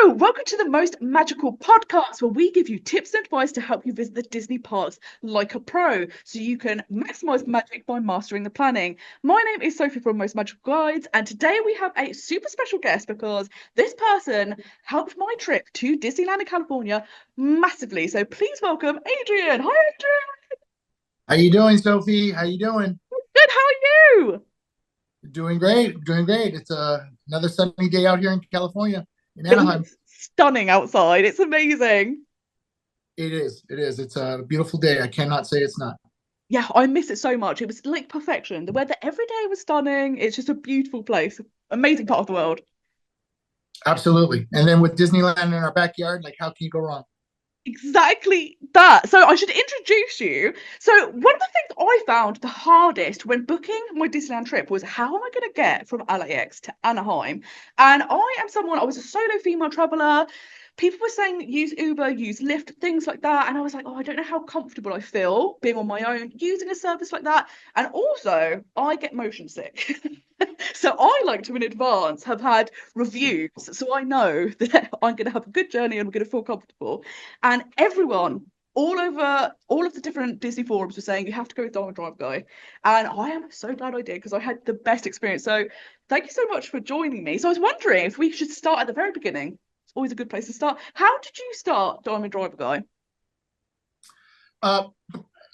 Hello, welcome to the most magical podcast where we give you tips and advice to help you visit the Disney parks like a pro so you can maximize magic by mastering the planning. My name is Sophie from Most Magical Guides, and today we have a super special guest because this person helped my trip to Disneyland in California massively. So please welcome Adrian. Hi, Adrian. How you doing, Sophie? How you doing? Good, how are you? Doing great, doing great. It's another sunny day out here in California, in It Anaheim. looks stunning outside. It's amazing. It is, it is. It's a beautiful day. I cannot say it's not. Yeah, I miss it so much. It was like perfection. The weather every day was stunning. It's just a beautiful place. Amazing part of the world. Absolutely. And then with Disneyland in our backyard, like how can you go wrong? Exactly that. So I should introduce you. So one of the things I found the hardest when booking my Disneyland trip was how am I going to get from LAX to Anaheim? And I was a solo female traveler. People were saying use Uber, use Lyft, things like that. And I was like, oh, I don't know how comfortable I feel being on my own, using a service like that. And also, I get motion sick. So I like to in advance have had reviews so I know that I'm going to have a good journey and I'm going to feel comfortable. And everyone all over all of the different Disney forums were saying you have to go with Diamond Drive Guy. And I am so glad I did because I had the best experience. So thank you so much for joining me. So I was wondering if we should start at the very beginning. It's always a good place to start. How did you start Diamond Driver Guy? Uh,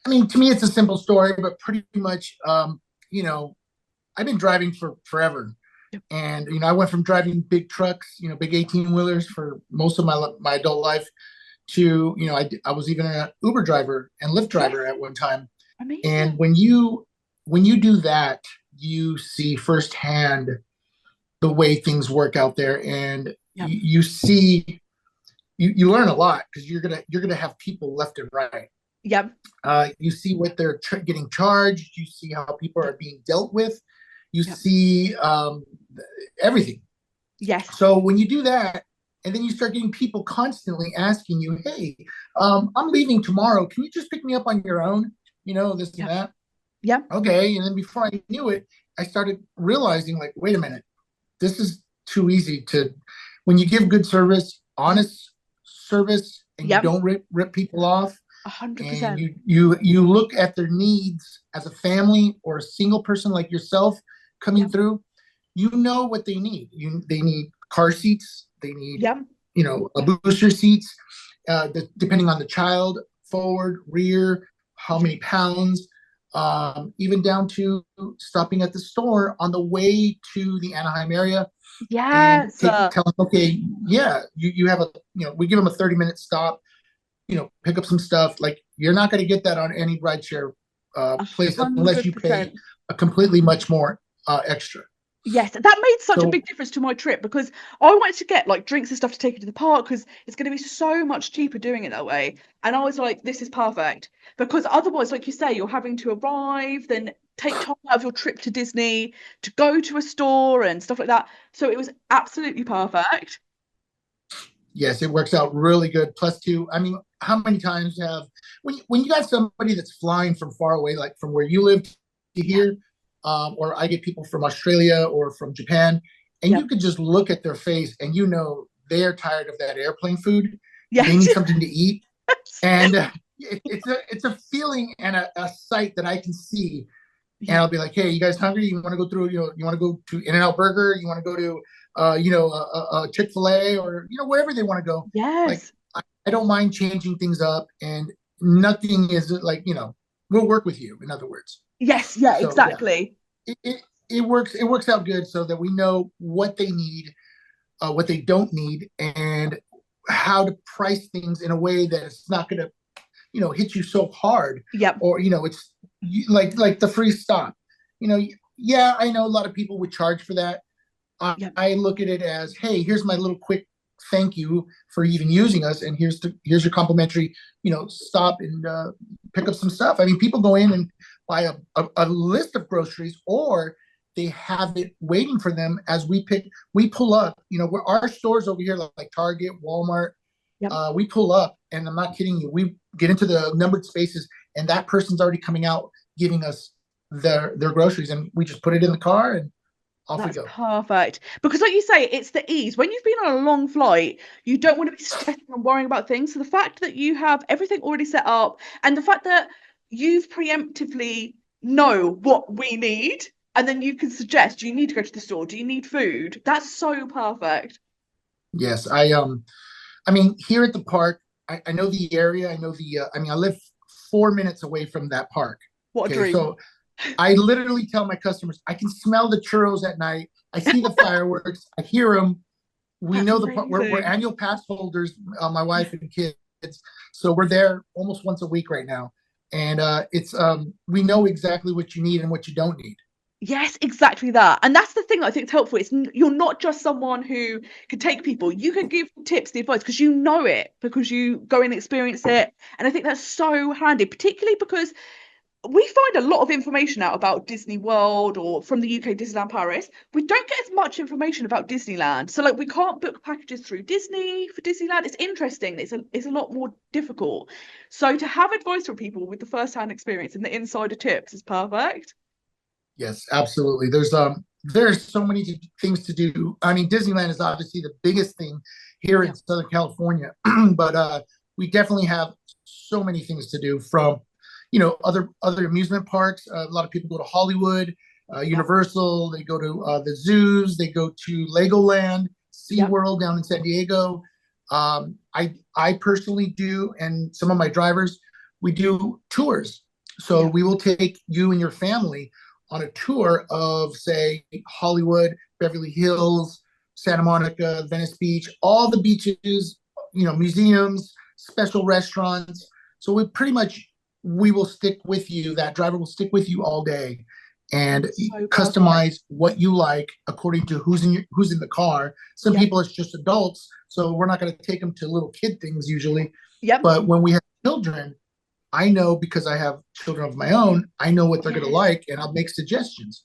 I mean, to me, it's a simple story, but pretty much, you know, I've been driving for forever. Yep. And, I went from driving big trucks, big 18 wheelers for most of my adult life to, I was even an Uber driver and Lyft driver Yes, at one time. And amazing. when you do that, you see firsthand the way things work out there, and Yep. you see you learn a lot because you're gonna have people left and right. Yep. You see what they're getting charged. You see how people are Yep. being dealt with. You Yep. see everything. Yes. So when you do that, and then you start getting people constantly asking you, "Hey, I'm leaving tomorrow. Can you just pick me up on your own?" This and Yep. that. Yep. Okay, and then before I knew it, I started realizing, like, wait a minute, this is too easy to. When you give good service, honest service, and you Yep. don't rip people off, A hundred and percent. you look at their needs as a family or a single person like yourself coming Yep. through, what they need. They need car seats, they need Yep. a booster seats, depending on the child, forward, rear, how Yep. many pounds, even down to stopping at the store on the way to the Anaheim area and Yes. tell them, okay, yeah, you have we give them a 30-minute stop, pick up some stuff. Like, you're not going to get that on any rideshare A place unless hundred you pay percent. a completely much more extra. Yes, that made such a So big difference to my trip because I wanted to get like drinks and stuff to take you to the park because it's going to be so much cheaper doing it that way. And I was like, this is perfect because otherwise, like you say, you're having to arrive, then take time out of your trip to Disney to go to a store and stuff like that. So it was absolutely perfect. yes, it works out really good. Plus, two, I mean, how many times have when you got somebody that's flying from far away, like from where you live to Yeah. here, or I get people from Australia or from Japan, and Yep. you could just look at their face and they're tired of that airplane food. They Yes. need something to eat, and it's a feeling and a sight that I can see, and Yep. I'll be like, "Hey, you guys hungry? You want to go through? You want to go to In-N-Out Burger? You want to go to Chick-fil-A, or wherever they want to go." Like, Yes. I don't mind changing things up, and nothing is like, we'll work with you. In other words, Yes. Yeah. so yeah, Exactly. it works out good so that we know what they need, what they don't need, and how to price things in a way that it's not going to hit you so hard, Yep. or it's like the free stop. you know yeah, I know a lot of people would charge for that. Yep. I look at it as, hey, here's my little quick thank you for even using us, and here's your complimentary stop and pick up some stuff. I mean, people go in and buy a list of groceries, or they have it waiting for them as we pull up. Where our stores over here, like Target, Walmart, Yep. we pull up, and I'm not kidding you, we get into the numbered spaces, and that person's already coming out giving us their groceries, and we just put it in the car, and off we That's go. perfect. Because like you say, it's the ease. When you've been on a long flight, you don't want to be stressing and worrying about things. So the fact that you have everything already set up and the fact that you've preemptively know what we need, and then you can suggest, do you need to go to the store? Do you need food? That's so perfect. Yes, I mean, here at the park, I know the area. I know I mean, I live 4 minutes away from that park. What a Okay, dream. so I literally tell my customers, I can smell the churros at night. I see the fireworks. I hear them. We That's know the part. We're amazing. annual pass holders, my wife and kids. So we're there almost once a week right now, and it's we know exactly what you need and what you don't need. Yes, exactly that. And that's the thing that I think is helpful. You're not just someone who can take people. You can give tips, the advice, because you know it, because you go and experience it. And I think that's so handy, particularly because we find a lot of information out about Disney World or from the UK Disneyland Paris. We don't get as much information about Disneyland. So like we can't book packages through Disney for Disneyland. It's interesting. It's a lot more difficult. So to have advice from people with the first-hand experience and the insider tips is perfect. Yes, absolutely. There's so many things to do. I mean, Disneyland is obviously the biggest thing here Yeah. in Southern California, but we definitely have so many things to do from, other amusement parks. A lot of people go to Hollywood, Yeah. Universal. They go to the zoos. They go to Legoland, Yeah. SeaWorld down in San Diego. I personally do, and some of my drivers, we do tours. So Yeah. we will take you and your family on a tour of, say, Hollywood, Beverly Hills, Santa Monica, Venice Beach, all the beaches, museums, special restaurants. So we will stick with you. That driver will stick with you all day and That's so perfect. customize what you like according to who's in the car. Some Yeah. people it's just adults, so we're not going to take them to little kid things usually. Yep. But when we have children, I know because I have children of my own, I know what they're going to Yes. like, and I'll make suggestions.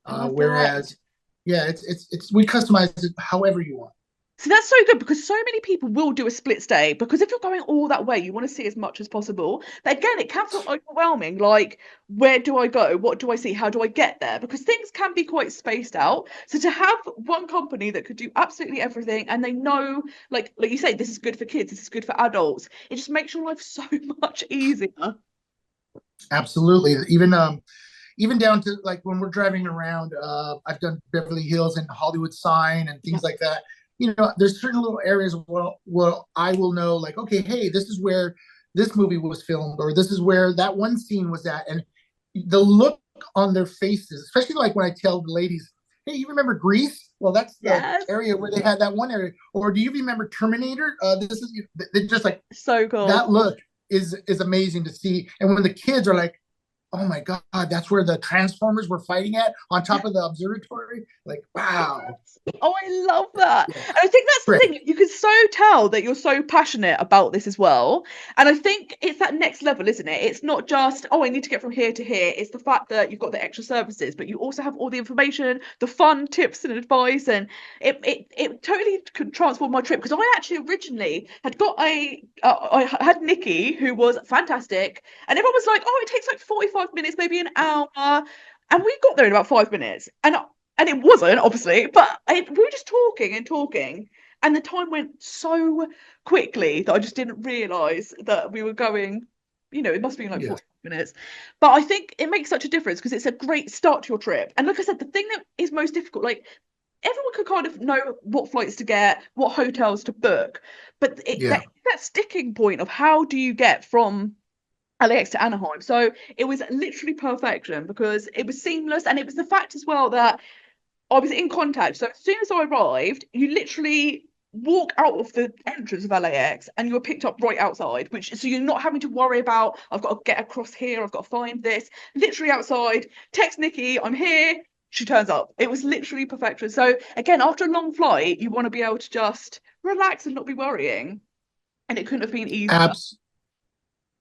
Whereas, Perfect. yeah, it's we customize it however you want. So that's so good because so many people will do a split stay because if you're going all that way, you want to see as much as possible. But again, it can feel overwhelming. Like, where do I go? What do I see? How do I get there? Because things can be quite spaced out. So to have one company that could do absolutely everything and they know, like you say, this is good for kids, this is good for adults, it just makes your life so much easier. Absolutely. Even down to like when we're driving around, I've done Beverly Hills and Hollywood Sign and things Yep. like that. There's certain little areas where I will know, like, okay, hey, this is where this movie was filmed, or this is where that one scene was at. And the look on their faces, especially like when I tell the ladies, hey, you remember Grease? Well, that's the Yes. area where they had that one area. Or do you remember Terminator? This is they're just like So cool. that look is amazing to see. And when the kids are like, oh my God, that's where the Transformers were fighting at on top of the observatory. Like, wow. Oh, I love that. Yeah, And I think that's the great. thing. You can so tell that you're so passionate about this as well. And I think it's that next level, isn't it? It's not just, oh, I need to get from here to here. It's the fact that you've got the extra services, but you also have all the information, the fun tips and advice. And it totally could transform my trip because I actually originally had got I had Nikki who was fantastic. And everyone was like, oh, it takes like 45 minutes, maybe an hour. And we got there in about 5 minutes. And it wasn't obviously, but we were just talking and talking, and the time went so quickly that I just didn't realize that we were going. It must be like Yes, 40 minutes, but I think it makes such a difference because it's a great start to your trip. And like I said, the thing that is most difficult, like everyone could kind of know what flights to get, what hotels to book, but yeah, that sticking point of how do you get from LAX to Anaheim. So it was literally perfection because it was seamless, and it was the fact as well that I was in contact. So as soon as I arrived, you literally walk out of the entrance of LAX and you were picked up right outside, which so you're not having to worry about I've got to get across here, I've got to find this. Literally outside, text Nikki, I'm here. She turns up. It was literally perfection. So again, after a long flight, you want to be able to just relax and not be worrying. And it couldn't have been easier. abs-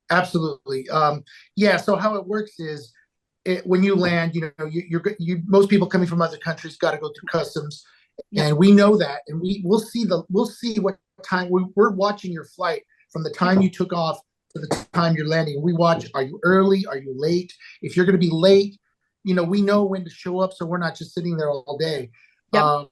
absolutely. Yeah. So how it works is, when you land, most people coming from other countries got to go through customs, Yeah. and we know that, and we'll see what time we're watching your flight from the time you took off to the time you're landing. We watch, are you early? Are you late? If you're going to be late, we know when to show up, so we're not just sitting there all day. Yep. Um,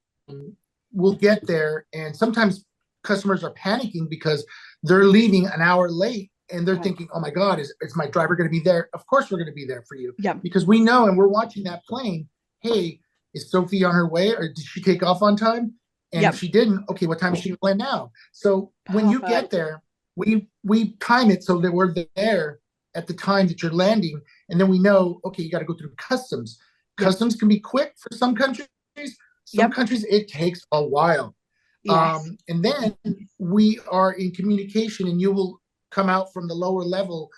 we'll get there, and sometimes customers are panicking because they're leaving an hour late, and they're Right. thinking, "Oh my God, is my driver going to be there?" Of course, we're going to be there for you Yep. because we know, and we're watching that plane. Hey, is Sophie on her way, or did she take off on time? And if Yep. she didn't, okay, what time is she going to land now? So when you get Perfect. there, we time it so that we're there at the time that you're landing, and then we know, okay, you got to go through customs. Yep. Customs can be quick for some countries. Some Yep. countries it takes a while. Yes. And then we are in communication, and you will come out from the lower level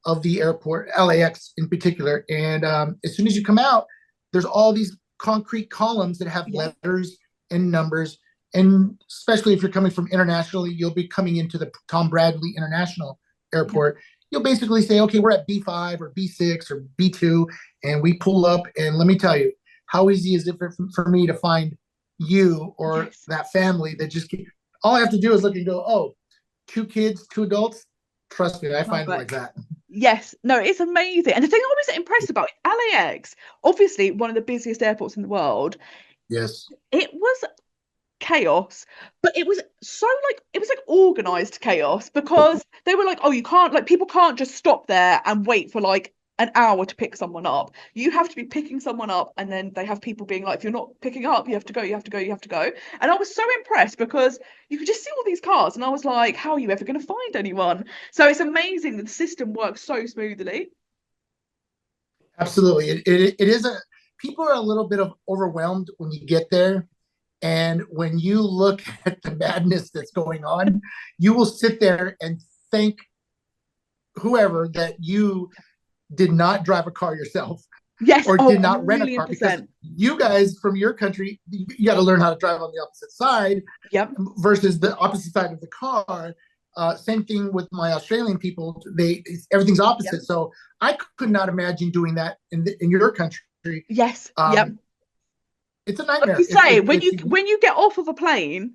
of the airport, LAX in particular. And as soon as you come out, there's all these concrete columns that have Yep. letters and numbers. And especially if you're coming from internationally, you'll be coming into the Tom Bradley International Yep. Airport. You'll basically say, okay, we're at B5 or B6 or B2, and we pull up. And let me tell you, how easy is it for me to find you or Yes. that family that just all I have to do is look and go, oh, two kids, two adults. Trust me, I find it like Perfect. that. Yes, no, it's amazing. And the thing I was impressed about LAX, obviously one of the busiest airports in the world, Yes. it was chaos, but it was so like it was like organized chaos because they were like, oh, you can't like people can't just stop there and wait for like an hour to pick someone up. You have to be picking someone up, and then they have people being like, if you're not picking up, you have to go, you have to go, you have to go. And I was so impressed because you could just see all these cars, and I was like, how are you ever going to find anyone? So it's amazing that the system works so smoothly. Absolutely. It is people are a little bit of overwhelmed when you get there. And when you look at the madness that's going on, you will sit there and thank whoever that you did not drive a car yourself Yes, or oh, did a not rent a million car, because percent. you guys from your country, you got to learn how to drive on the opposite side Yep. versus the opposite side of the car. Same thing with my Australian people. Everything's Yep. opposite. So I could not imagine doing that in your country. Yes. Yep. Um, it's a Like you nightmare. say, when you get off of a plane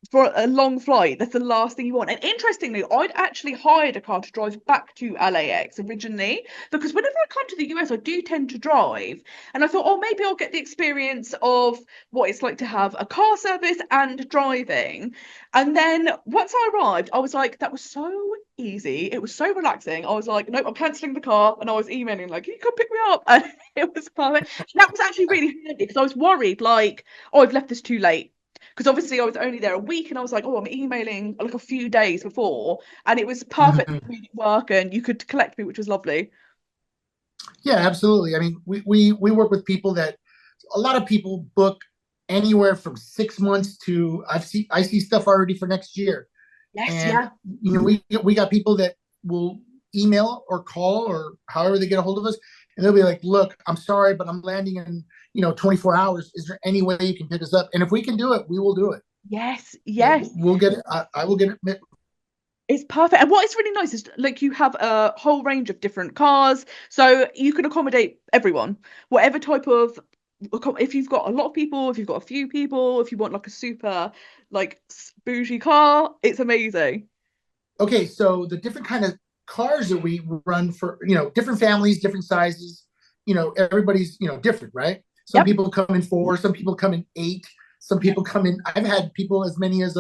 for a long flight, that's the last thing you want. And interestingly, I'd actually hired a car to drive back to LAX originally because whenever I come to the US, I do tend to drive, and I thought, oh, maybe I'll get the experience of what it's like to have a car service and driving. And then once I arrived, I was like, that was so easy. It was so relaxing. I was like, nope, I'm cancelling the car, and I was emailing like, can you come pick me up? And it was perfect. That was actually really handy because I was worried, like, oh, I've left this too late. Because obviously I was only there a week and I was like, oh, I'm emailing like a few days before. And it was perfect Mhm. work and you could collect me, which was lovely. Yeah, absolutely. I mean, we work with people that a lot of people book anywhere from 6 months to I see stuff already for next year. Yes, And yeah. we got people that will email or call or however they get a hold of us, and they'll be like, "Look, I'm sorry, but I'm landing in 24 hours. Is there any way you can pick us up?" And if we can do it, we will do it. Yes, Yeah, yes. we'll get it. I will get it. It's perfect. And what is really nice is like you have a whole range of different cars, so you can accommodate everyone, whatever type of. If you've got a lot of people, if you've got a few people, if you want like a super like bougie car, it's amazing. Okay, so the different kind of cars that we run for, different families, different sizes, everybody's, different, right? Some Yep. people come in four, some people come in eight, some Yep. people come in, I've had people as many as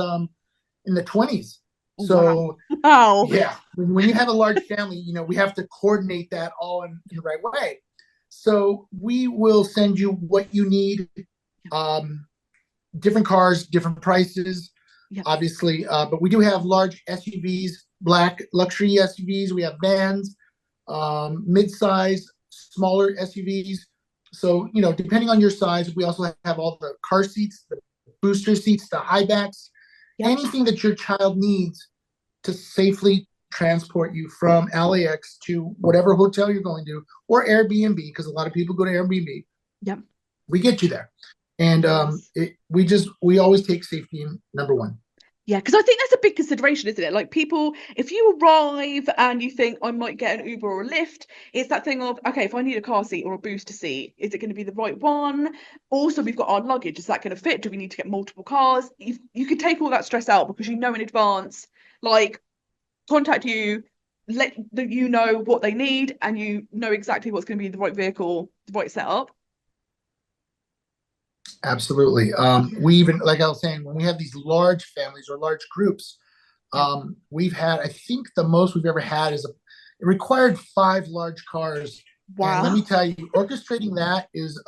in the 20s. Wow. So Wow. yeah, when you have a large family, we have to coordinate that all in the right way. So we will send you what you need. Um, Different cars, different prices, Yep. obviously. But we do have large SUVs, black luxury SUVs. We have vans, mid-size, smaller SUVs. So, depending on your size, we also have all the car seats, the booster seats, the high backs, Yep. anything that your child needs to safely transport you from LAX to whatever hotel you're going to, or Airbnb, because a lot of people go to Airbnb. Yep. We get you there. And Yes. we always take safety in number one. Yeah, because I think that's a big consideration, isn't it? Like people, if you arrive and you think I might get an Uber or a Lyft, it's that thing of, okay, if I need a car seat or a booster seat, is it going to be the right one? Also, we've got our luggage. Is that going to fit? Do we need to get multiple cars? You can take all that stress out because you know in advance, like contact you, you know what they need, and you know exactly what's going to be the right vehicle, the right setup. Absolutely. We even, like I was saying, when we have these large families or large groups, we've had, I think the most we've ever had is it required 5 large cars. And let Wow. me tell you, orchestrating that is,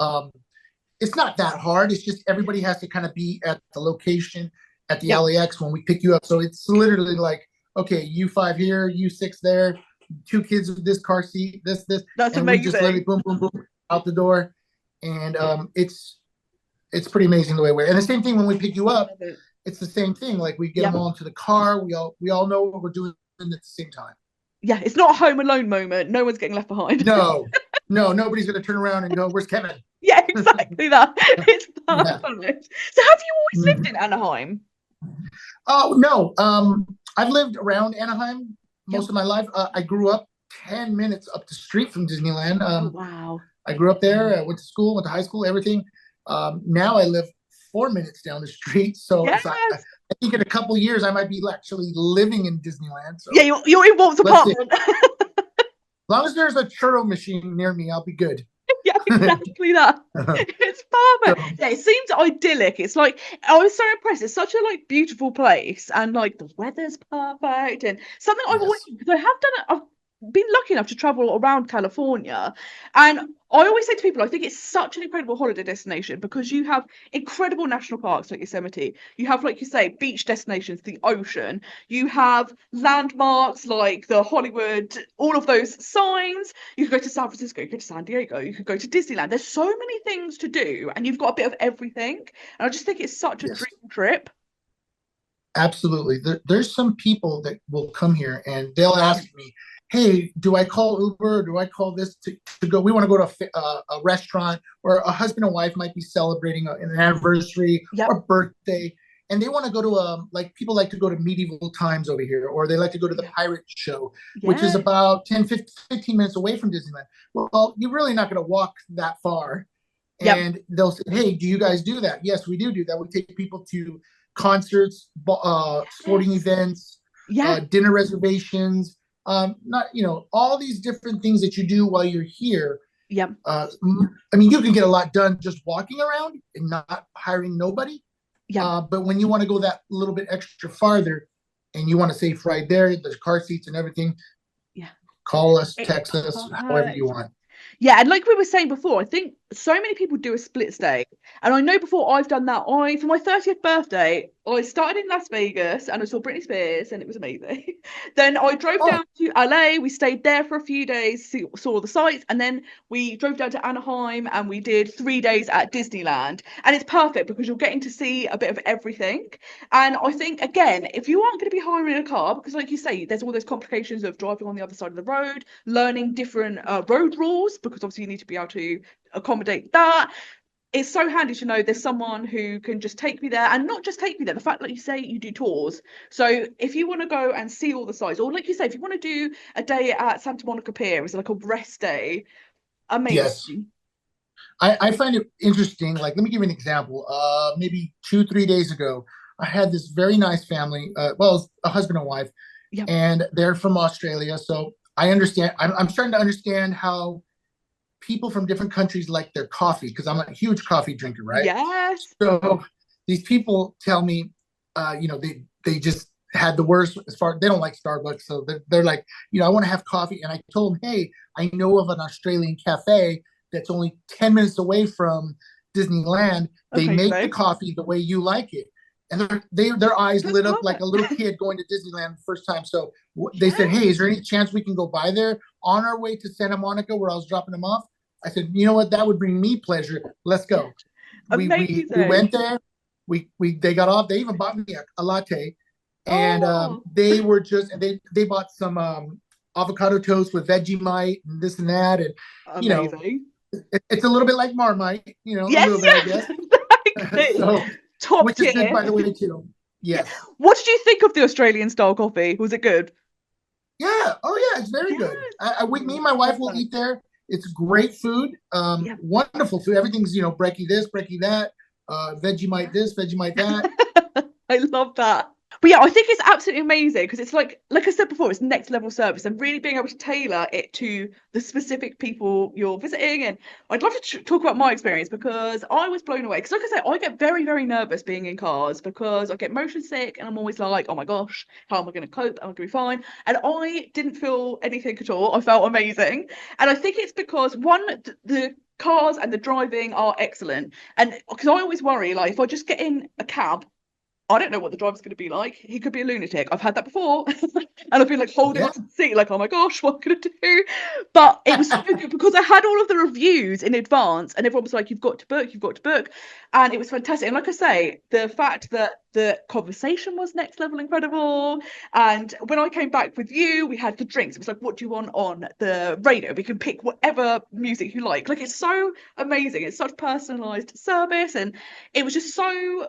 it's not that hard. It's just everybody has to kind of be at the location at the Yeah, LAX when we pick you up. So it's literally like, okay, you 5 here, you 6 there, 2 kids with this car seat, this, that's and we just literally amazing. boom, boom, boom out the door. And it's pretty amazing the way we're. And the same thing when we pick you I up, love it. it's the same thing. Like we get Yeah, them all into the car. We all know what we're doing at the same time. yeah. It's not a Home Alone moment. No one's getting left behind. No, no, nobody's gonna turn around and go, "Where's Kevin?" Yeah, exactly that. It's Yeah. perfect. So, have you always lived Mhm. in Anaheim? Oh no, I've lived around Anaheim Yep. most of my life. I grew up 10 minutes up the street from Disneyland. Oh, wow. I grew up there. I went to school, went to high school, everything. Now I live 4 minutes down the street. So Yes. it's I think in a couple of years I might be actually living in Disneyland. Yeah, So you're in Walt's let's see. apartment. As long as there's a churro machine near me, I'll be good. Yeah, exactly that. It's perfect. So, Yeah, it seems idyllic. It's like I was so impressed. It's such a like beautiful place, and like the weather's perfect, and something I've always yes, because I have done it. I've been lucky enough to travel around California, and I always say to people, I think it's such an incredible holiday destination because you have incredible national parks like Yosemite. You have, like you say, beach destinations, the ocean. You have landmarks like the Hollywood, all of those signs. You could go to San Francisco, you could go to San Diego, you could go to Disneyland. There's so many things to do, and you've got a bit of everything. And I just think it's such a yes, dream trip. absolutely. There's some people that will come here and they'll Yeah. ask me, "Hey, do I call Uber? Or do I call this to go? We want to go to a restaurant, or a husband and wife might be celebrating an anniversary Yep. or birthday, and they want to go to like people like to go to medieval times over here, or they like to go to the Yeah. pirate show, which is Yeah. about 10, 15 minutes away from Disneyland. Well, you're really not going to walk that far." Yep. And they'll say, "Hey, do you guys do that?" Yes, we do that. We take people to concerts, sporting Yes. events, Yeah. dinner reservations, not all these different things that you do while you're here. Yep. I mean, you can get a lot done just walking around and not hiring nobody. Yep. But when you want to go that little bit extra farther and you want to save right there, the car seats and everything, Yeah. call us, It's text us, however you perfect. want. Yeah, and like we were saying before, I think so many people do a split stay. And I know before I've done that, for my 30th birthday, I started in Las Vegas and I saw Britney Spears and it was amazing. Then I drove Oh, down to LA, we stayed there for a few days, saw the sights, and then we drove down to Anaheim and we did 3 days at Disneyland. And it's perfect because you're getting to see a bit of everything. And I think, again, if you aren't going to be hiring a car, because like you say, there's all those complications of driving on the other side of the road, learning different road rules, because obviously you need to be able to accommodate that. It's so handy to know there's someone who can just take me there, and not just take me there. The fact that you say you do tours. So if you want to go and see all the sites, or like you say, if you want to do a day at Santa Monica Pier, it's like a rest day, yes. amazing. I find it interesting. Like, let me give you an example. Maybe 2, 3 days ago, I had this very nice family. Well, a husband and wife, Yep. and they're from Australia. So I understand. I'm starting to understand how people from different countries like their coffee, because I'm a huge coffee drinker, right? Yes. So these people tell me, they just had the worst as far they don't like Starbucks, so they're like, I want to have coffee, and I told them, hey, I know of an Australian cafe that's only 10 minutes away from Disneyland. They make the Amazing. coffee the way you like it, and their eyes That's lit up like perfect. a little kid going to Disneyland the first time. So they said, Yeah. hey, is there any chance we can go by there on our way to Santa Monica where I was dropping them off? I said, you know what, that would bring me pleasure. Let's Yeah. go. We Amazing. went there. We they got off. They even bought me a latte, and Oh, they bought some avocado toast with Vegemite and this and that, and you know amazing. it's a little bit like Marmite, a Yes, little bit, I yes, guess. exactly. So, Top which is good, tier. by the way, too. Yeah. Yes. What did you think of the Australian style coffee? Was it good? Yeah. Oh, yeah. It's very good. Yes. With me Oh, and my wife will perfect. eat there. It's great food. Yeah. Wonderful food. Everything's brekkie this, brekkie that, Vegemite this, Vegemite that. I love that. But yeah, I think it's absolutely amazing because it's like I said before, it's next level service and really being able to tailor it to the specific people you're visiting. And I'd love to talk about my experience because I was blown away. Because like I say, I get very, very nervous being in cars because I get motion sick and I'm always like, oh my gosh, how am I going to cope? Am I going to be fine? And I didn't feel anything at all. I felt amazing. And I think it's because one, the cars and the driving are excellent. And because I always worry, like if I just get in a cab, I don't know what the driver's going to be like. He could be a lunatic. I've had that before. And I've been like holding Yeah. on to the seat, like, oh my gosh, what am I going to do? But it was so good because I had all of the reviews in advance and everyone was like, you've got to book, you've got to book. And it was fantastic. And like I say, the fact that the conversation was next level incredible. And when I came back with you, we had the drinks. It was like, what do you want on the radio? We can pick whatever music you like. Like, it's so amazing. It's such personalized service. And it was just so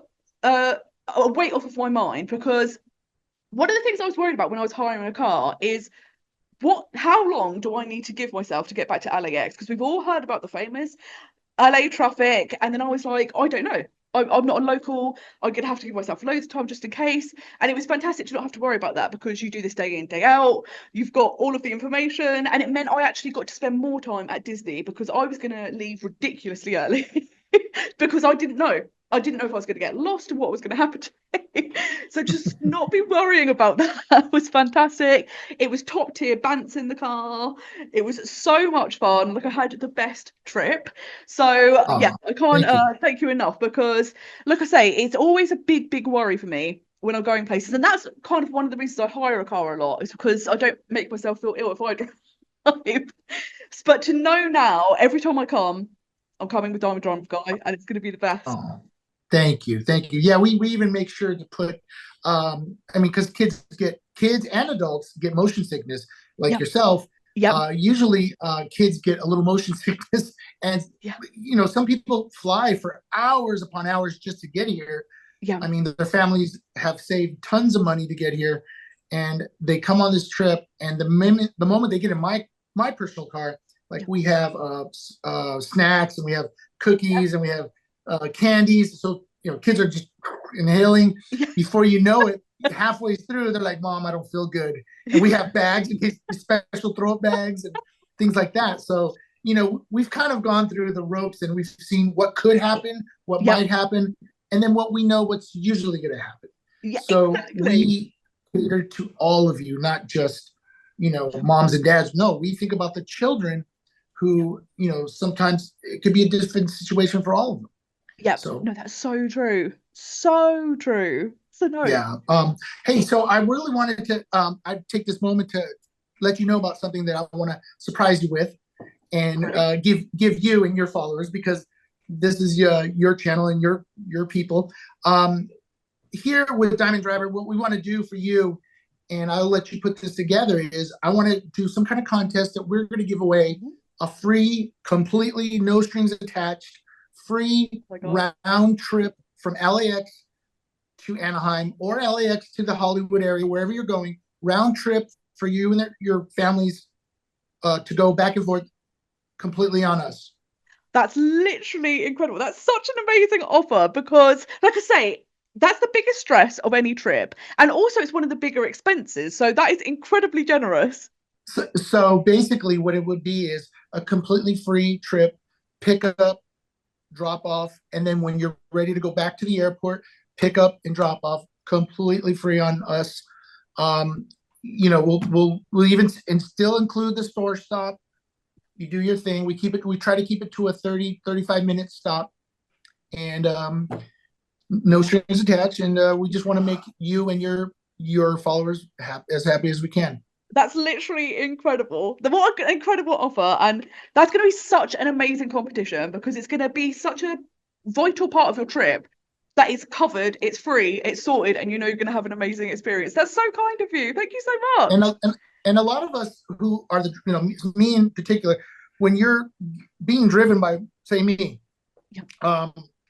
a weight off of my mind because one of the things I was worried about when I was hiring a car is how long do I need to give myself to get back to LAX? Because we've all heard about the famous LA traffic, and then I was like, I don't know. I'm not a local. I'm gonna have to give myself loads of time just in case. And it was fantastic to not have to worry about that because you do this day in, day out. You've got all of the information, and it meant I actually got to spend more time at Disney because I was gonna leave ridiculously early because I didn't know. I didn't know if I was going to get lost and what was going to happen to me. So just not be worrying about that was fantastic. It was top tier bants in the car. It was so much fun. Like I had the best trip. So yeah, I can't thank you enough because like I say, it's always a big, big worry for me when I'm going places. And that's kind of one of the reasons I hire a car a lot is because I don't make myself feel ill if I drive. But to know now, every time I come, I'm coming with Diamond Drive Guy and it's going to be the best. Oh. Thank you. Thank you. Yeah, we even make sure to put, I mean, because kids and adults get motion sickness like yourself. Yeah. Usually kids get a little motion sickness and, some people fly for hours upon hours just to get here. Yeah. I mean, their families have saved tons of money to get here and they come on this trip and the moment they get in my personal car, like we have snacks and we have cookies and we have candies. So, kids are just inhaling. Before you know it, halfway through, they're like, Mom, I don't feel good. And we have bags in case special throw up bags and things like that. So, we've kind of gone through the ropes and we've seen what could happen, what might happen, and then what we know what's usually going to happen. Yeah, so exactly. We cater to all of you, not just, moms and dads. No, we think about the children who, sometimes it could be a different situation for all of them. Yeah. So, no, that's so true. So true. So no. Yeah. Hey, so I really wanted to I'd take this moment to let you know about something that I want to surprise you with and give you and your followers because this is your channel and your people. Here with Diamond Driver, what we want to do for you, and I'll let you put this together, is I want to do some kind of contest that we're going to give away a free, completely no strings attached, free round trip from LAX to Anaheim or LAX to the Hollywood area, wherever you're going, round trip for you and your families to go back and forth completely on us. That's literally incredible. That's such an amazing offer because, like I say, that's the biggest stress of any trip. And also it's one of the bigger expenses. So that is incredibly generous. So basically what it would be is a completely free trip, pick up, drop off, and then when you're ready to go back to the airport, pick up and drop off, completely free on us. We'll even and still include the store stop. You do your thing. We try to keep it to a 35-minute stop and no strings attached. And we just want to make you and your followers as happy as we can. That's literally incredible. What an incredible offer. And that's going to be such an amazing competition because it's going to be such a vital part of your trip that it's covered, it's free, it's sorted, and you're going to have an amazing experience. That's so kind of you. Thank you so much. And a lot of us who are me in particular, when you're being driven by, say, me,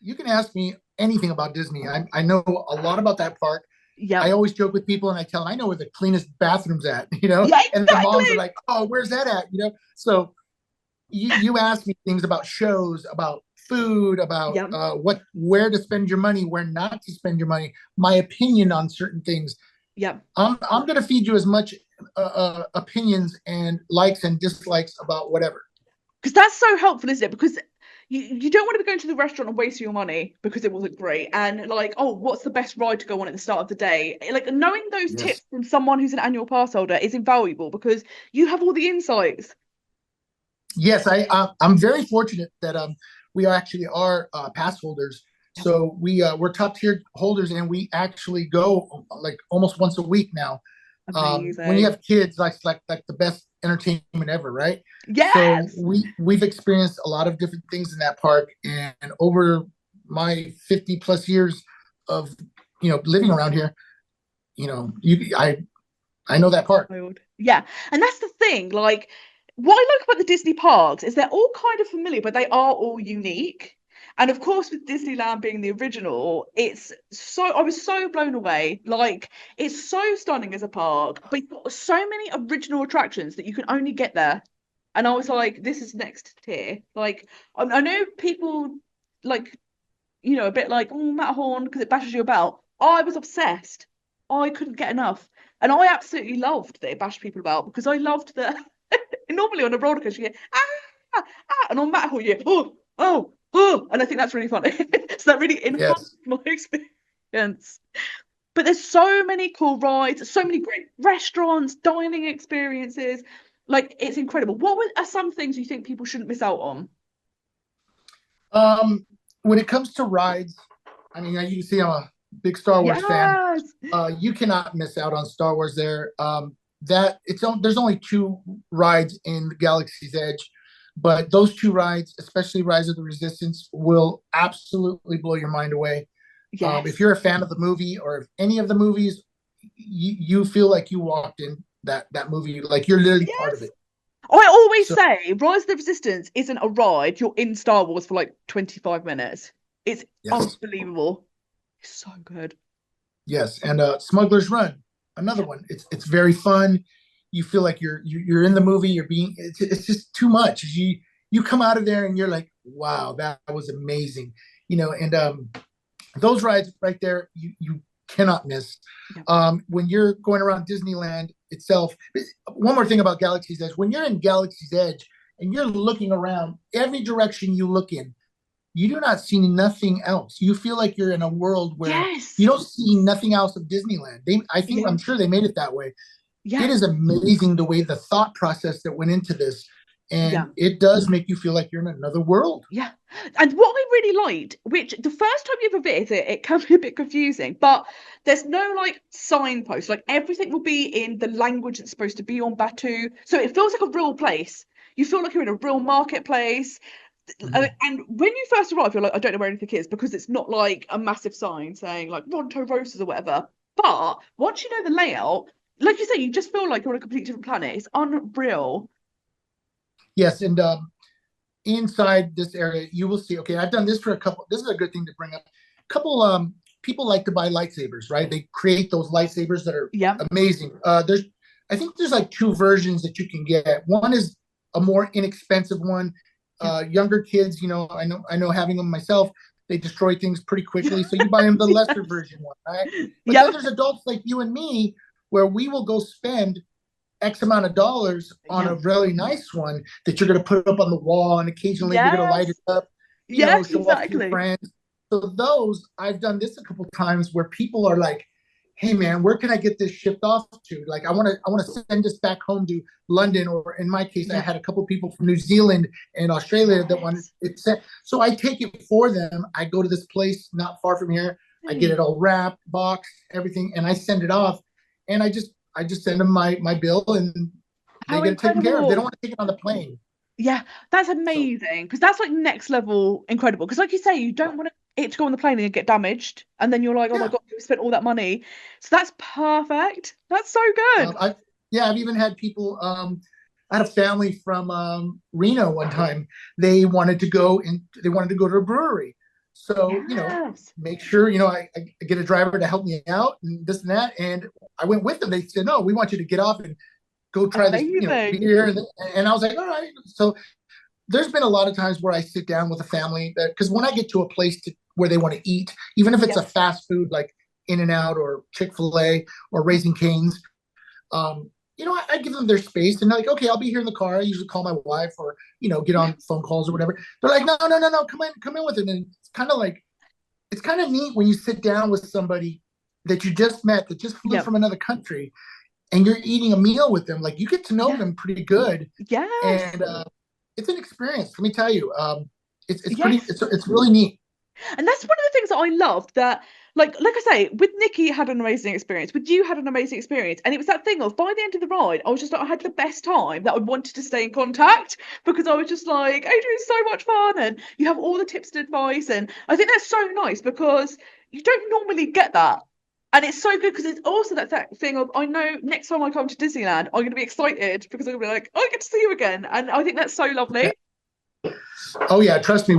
you can ask me anything about Disney. I know a lot about that park. Yeah, I always joke with people and I tell them I know where the cleanest bathroom's at, Yeah, exactly. And the moms are like, oh, where's that at? So you ask me things about shows, about food, about Yep. where to spend your money, where not to spend your money, my opinion on certain things. Yep. I'm going to feed you as much opinions and likes and dislikes about whatever. Because that's so helpful, isn't it? Because you don't want to be going to the restaurant and wasting your money because it wasn't great. And like, oh, what's the best ride to go on at the start of the day? Like knowing those Yes. tips from someone who's an annual pass holder is invaluable because you have all the insights. Yes, I'm very fortunate that we actually are pass holders. Yep. So we're top tier holders, and we actually go like almost once a week now. When you Amazing. have kids, like the best entertainment ever, right? So Yes. we've experienced a lot of different things in that park, and over my 50 plus years of living around here, I know that park. Yeah. And that's the thing. Like, what I like about the Disney parks is they're all kind of familiar, but they are all unique. And of course, with Disneyland being the original, I was so blown away. Like, it's so stunning as a park, but you've got so many original attractions that you can only get there. And I was like, this is next tier. Like, I know people like, a bit like, oh, Matterhorn, because it bashes you about. I was obsessed. I couldn't get enough. And I absolutely loved that it bashed people about because I loved that normally on a roller coaster you get and on Matterhorn you oh, and I think that's really funny. So that really enhanced Yes. my experience. But there's so many cool rides, so many great restaurants, dining experiences. Like it's incredible. Are some things you think people shouldn't miss out on? When it comes to rides, I mean, you see, I'm a big Star Wars fan. Yes. You cannot miss out on Star Wars there. There's only two rides in Galaxy's Edge, but those two rides, especially Rise of the Resistance, will absolutely blow your mind away. If Yes. you're a fan of the movie or if any of the movies, you feel like you walked in that movie, like you're literally part of Yes. it. I always So say Rise of the Resistance isn't a ride. You're in Star Wars for like 25 minutes. It's yes, unbelievable. It's so good. yes, and Smuggler's Run, another Yeah. one. It's very fun. You feel like you're in the movie. It's just too much. You come out of there and you're like, wow, that was amazing. And those rides right there, you cannot miss. Yeah. When you're going around Disneyland itself, one more thing about Galaxy's Edge: when you're in Galaxy's Edge and you're looking around, every direction you look in, you do not see nothing else. You feel like you're in a world where you Yes. don't see nothing else of Disneyland. Yeah. I'm sure they made it that way. Yeah. It is amazing the way the thought process that went into this, Yeah. and it does make you feel like you're in another world. Yeah. And what I really liked, which the first time you ever visit it can be a bit confusing, but there's no like signpost. Like everything will be in the language that's supposed to be on Batu. So it feels like a real place. You feel like you're in a real marketplace. Mhm. And when you first arrive, you're like, I don't know where anything is because it's not like a massive sign saying like Ronto Roasters or whatever. But once you know the layout, like you say, you just feel like you're on a completely different planet. It's unreal. Yes, and inside this area, you will see. Okay, I've done this for a couple. This is a good thing to bring up. A couple people like to buy lightsabers, right? They create those lightsabers that are Yeah. amazing. I think there's like two versions that you can get. One is a more inexpensive one. Yeah. Younger kids, I know having them myself, they destroy things pretty quickly. So you buy them the lesser Yes. version one, right? But then Yep. there's adults like you and me where we will go spend X amount of dollars on a Yep. really nice one that you're going to put up on the wall, and occasionally you're going to light it Yes. up, Yes, show off to your exactly. friends. So those, I've done this a couple times where people are like, "Hey man, where can I get this shipped off to? Like, I want to send this back home to London, or in my case, I Yep. had a couple people from New Zealand and Australia that wanted Yes. it sent. So I take it for them. I go to this place not far from here. I get it Hey, all wrapped, boxed, everything, and I send it off. And I just send them my bill, and they how get it taken care of. They don't incredible. want to take it on the plane. Yeah, that's So amazing because that's like next level incredible. Because like you say, you don't want it to go on the plane and get damaged, and then you're like, oh my yeah, God, we spent all that money. So that's perfect. That's so good. I yeah, I've even had people. I had a family from Reno one time. They wanted to go to a brewery. So Yes. make sure I get a driver to help me out and this and that. And I went with them. They said, no, we want you to get off and go try this Amazing. beer. And I was like, all right. So there's been a lot of times where I sit down with a family that, because when I get to a place where they want to eat, even if it's a Yes. fast food like In-N-Out or Chick-fil-A or Raising Cane's, I give them their space and they're like, okay, I'll be here in the car. I usually call my wife or, get on phone calls or whatever. They're like, no, no, no, no, come in with it. And it's kind of neat when you sit down with somebody that you just met, that just flew Yep. from another country, and you're eating a meal with them. Like, you get to know Yeah. them pretty good. Yes. And it's an experience. Let me tell you, it's pretty, Yes. it's really neat. And that's one of the things that I love that like I say, with Nikki had an amazing experience, with you had an amazing experience. And it was that thing of by the end of the ride, I was just like, I had the best time that I wanted to stay in contact because I was just like, Adrian's so much fun and you have all the tips and advice. And I think that's so nice because you don't normally get that. And it's so good because it's also that thing of I know next time I come to Disneyland, I'm going to be excited because I'm going to be like, oh, I get to see you again. And I think that's so lovely. Oh yeah, trust me. I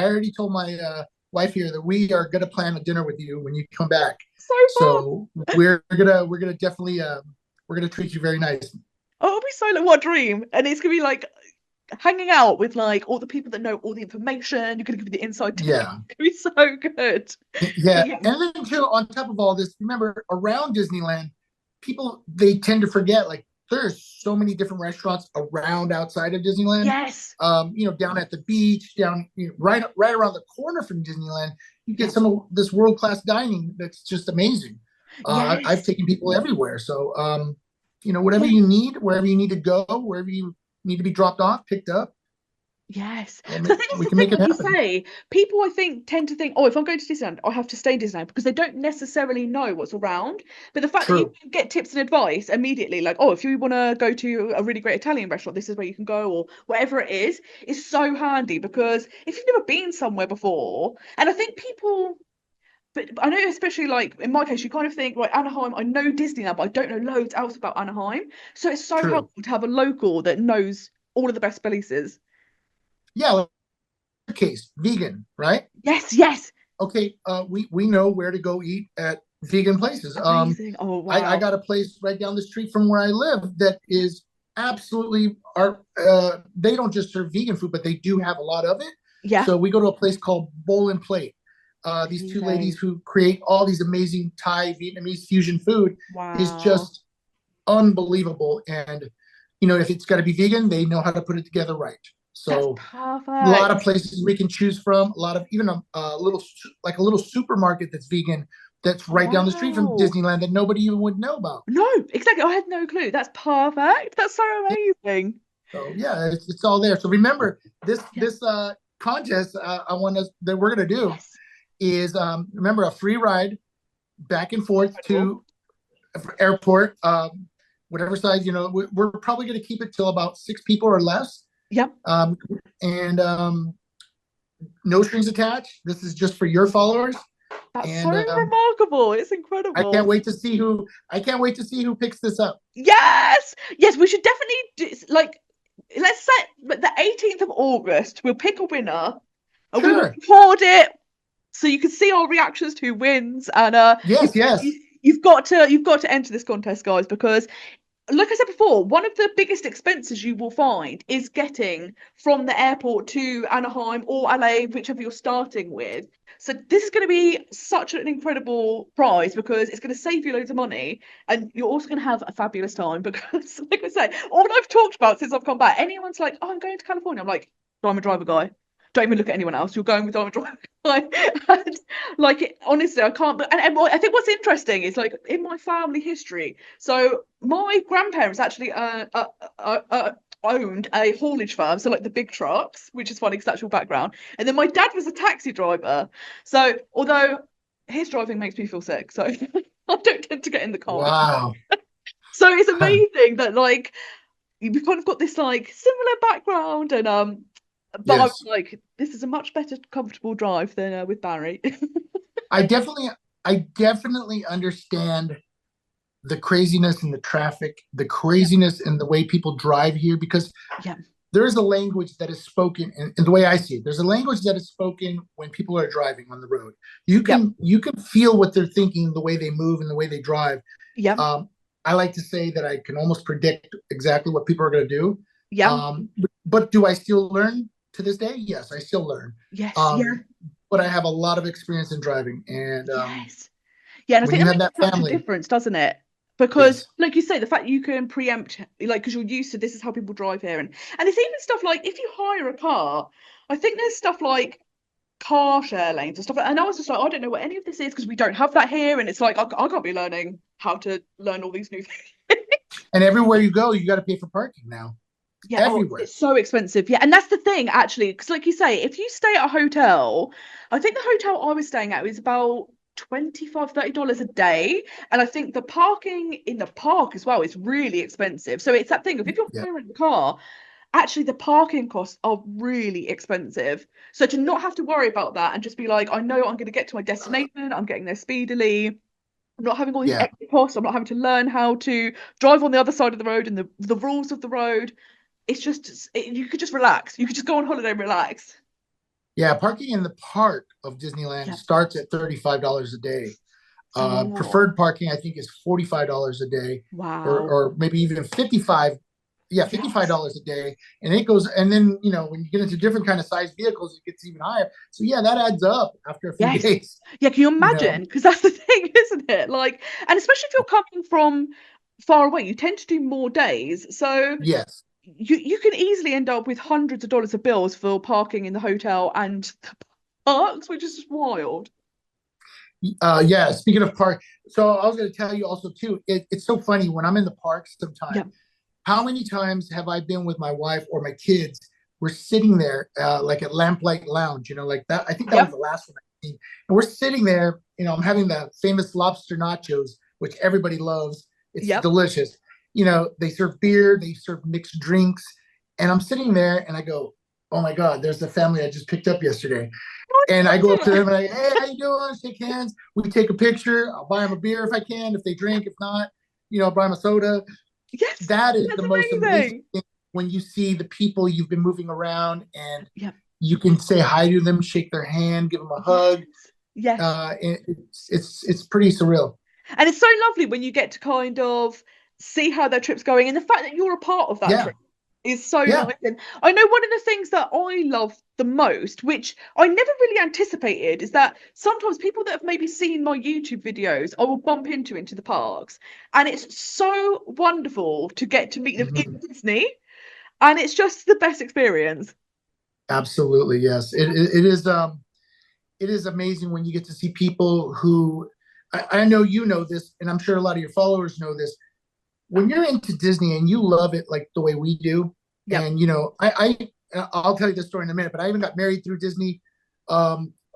already told my wife here that we are gonna plan a dinner with you when you come back. So fun. So we're gonna definitely we're gonna treat you very nice. Oh, it'll be so like what a dream. And it's gonna be like hanging out with like all the people that know all the information. You're gonna give me the inside tips. Yeah, It's gonna be so good. But yeah. yeah, And then too, on top of all this, remember around Disneyland, people they tend to forget like there's so many different restaurants around outside of Disneyland. yes, Down at the beach, down right around the corner from Disneyland, you get yep, some of this world class dining that's just amazing. I've yes, taken people everywhere, so whatever yes. you need, wherever you need to go, wherever you need to be dropped off, picked up, Yes. we'll So make, I think that's we the can thing, make it like you happen. say, people I think tend to think, oh, if I'm going to Disneyland, I have to stay in Disneyland because they don't necessarily know what's around. But the fact that you True. can get tips and advice immediately, like, oh, if you want to go to a really great Italian restaurant, this is where you can go, or whatever it is so handy because if you've never been somewhere before, and I think people, but I know especially like in my case, you kind of think, right, Anaheim, I know Disneyland, but I don't know loads else about Anaheim. So it's so True. helpful to have a local that knows all of the best places. Yeah, like your case, vegan, right? Yes, yes. Okay, we know where to go eat at vegan places. Amazing. Oh, I wow. got a place right down the street from where I live that is absolutely our. They don't just serve vegan food, but they do have a lot of it. Yeah. So we go to a place called Bowl and Plate. These two ladies Amazing. who create all these amazing Thai Vietnamese fusion food is Wow. just unbelievable. And if it's got to be vegan, they know how to put it together right. That's So a lot of perfect. places we can choose from. A lot of even a little supermarket that's vegan that's Oh, right down the street from wow. Disneyland that nobody even would know about. No, exactly. I had no clue. That's perfect. That's so Yeah, amazing. so yeah, it's all there. So remember this Yeah. contest I want us that we're gonna do Yes. is remember a free ride back and forth Incredible. to airport, whatever size. We're probably gonna keep it till about 6 people or less, Yep. um, and no strings attached. This is just for your followers. That's so And remarkable. It's incredible. I can't wait to see who picks this up. Yes. Yes, we should definitely do like let's set the 18th of August. We'll pick a winner and we will Sure. record it so you can see our reactions to who wins. And Yes, yes. you've got to enter this contest, guys, because like I said before, one of the biggest expenses you will find is getting from the airport to Anaheim or LA, whichever you're starting with. So this is going to be such an incredible prize because it's going to save you loads of money and you're also going to have a fabulous time because, like I say, all I've talked about since I've come back, anyone's like, oh, I'm going to California. I'm like, Diamond Driver guy. Don't even look at anyone else. You're going with Diamond Driver guy. And like, honestly, I can't. And I think what's interesting is like in my family history, so my grandparents actually owned a haulage firm, so like the big trucks, which is funny because that's your background. And then my dad was a taxi driver. So although his driving makes me feel sick, so I don't tend to get in the car with him. Wow. So it's amazing that like we've kind of got this like similar background and but I'm Yes. like this is a much better comfortable drive than with Barry. I definitely I definitely understand the craziness in the traffic, the Yeah, craziness in the way people drive here because yeah, there is a language that is spoken in the way I see it. There's a language that is spoken when people are driving on the road. You yeah, can you can feel what they're thinking, the way they move and the way they drive. yeah. Um, I like to say that I can almost predict exactly what people are going to do. Yeah. But do I still learn to this day? Yes, I still learn. Yes. Yeah. Um, but I have a lot of experience in driving, and Yes. Yeah, and I when think you that have makes that such a family, difference, doesn't it? Because, yes, like you say, the fact you can preempt, like, because you're used to this is how people drive here, and it's even stuff like if you hire a car, I think there's stuff like car share lanes and stuff like, and I was just like, I don't know what any of this is because we don't have that here, and it's like I can't be learning how to learn all these new things. and everywhere you go, you got to pay for parking now. Yeah, oh, Everywhere. it's so expensive. Yeah, and that's the thing actually, because like you say, if you stay at a hotel, I think the hotel I was staying at was about $25-30 a day. And I think the parking in the park as well is really expensive. So it's that thing of if you're Yeah, hiring a car, actually the parking costs are really expensive. So to not have to worry about that and just be like, I know I'm going to get to my destination, I'm getting there speedily. I'm not having all these yeah, extra costs. I'm not having to learn how to drive on the other side of the road and the rules of the road. It's just you could just relax. You could just go on holiday and relax. yeah. Parking in the park of Disneyland Yeah. starts at $35 a day. Oh, Preferred parking, I think, is $45 a day, wow. or maybe even 55. Yeah, fifty-five Yes. dollars a day, and it goes. And then when you get into different kind of size vehicles, it gets even higher. So yeah, that adds up after a few Yes. days. Yeah, can you You know. imagine? Because that's the thing, isn't it? Like, and especially if you're coming from far away, you tend to do more days. So Yes. you can easily end up with hundreds of dollars of bills for parking in the hotel and the parks, which is just wild. Yeah. Speaking of park, so I was going to tell you also too. It's so funny when I'm in the parks sometimes. Yeah. How many times have I been with my wife or my kids? We're sitting there, like at Lamplight Lounge, like that. I think that was Yep. the last one I seen. And we're sitting there, I'm having the famous lobster nachos, which everybody loves. It's Yep. delicious. They serve beer, they serve mixed drinks. And I'm sitting there and I go, oh my God, there's the family I just picked up yesterday. And I go up to them and hey, how you doing? Shake hands. We take a picture. I'll buy them a beer if I can, if they drink. If not, I'll buy them a soda. Yes. That is That's the most amazing amazing. thing when you see the people you've been moving around and Yep. you can say hi to them, shake their hand, give them a hug. Yes. Yes. It's pretty surreal. And it's so lovely when you get to kind of see how their trip's going. And the fact that you're a part of that Yeah, trip is so yeah. nice. And I know one of the things that I love the most, which I never really anticipated, is that sometimes people that have maybe seen my YouTube videos, I will bump into the parks. And it's so wonderful to get to meet them in Mhm. Disney. And it's just the best experience. Absolutely, yes. It is amazing when you get to see people who I know you know this, and I'm sure a lot of your followers know this. When you're into Disney and you love it like the way we do, Yep. and I'll tell you this story in a minute, but I even got married through Disney.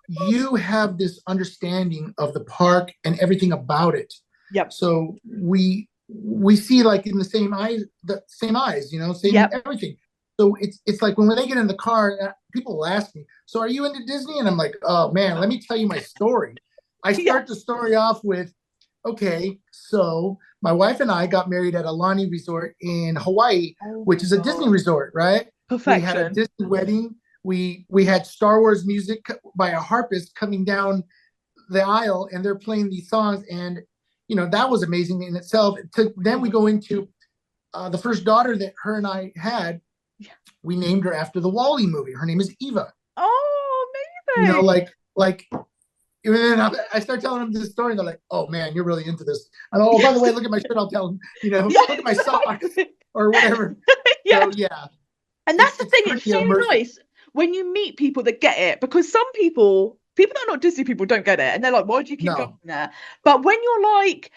You have this understanding of the park and everything about it. Yep. So we see like in the same eyes, same Yep. everything. So it's like when they get in the car, people will ask me, "So are you into Disney?" And I'm like, "Oh man, let me tell you my story." I start the Yes. story off with, "Okay, so my wife and I got married at Alani Resort in Hawaii, Oh which my is a Disney God. resort, right? We had a Perfection. Disney wedding. We had Star Wars music by a harpist coming down the aisle, and they're playing these songs, and that was amazing in itself. Then we God. go into the first daughter that her and I had. Yeah. We named her after the Wally movie. Her name is Eva. Oh, You know, amazing. like and then I start telling them this story, and they're like, "Oh man, you're really into this." And oh, by the way, Yes. look at my shirt. I'll tell them, Yeah. look at my socks or whatever. Yes. So yeah, And that's it's the it's thing, it's pretty so immersive. nice when you meet people that get it because some people that are not Disney people don't get it and they're like, why do you keep going No, there? But when you're like,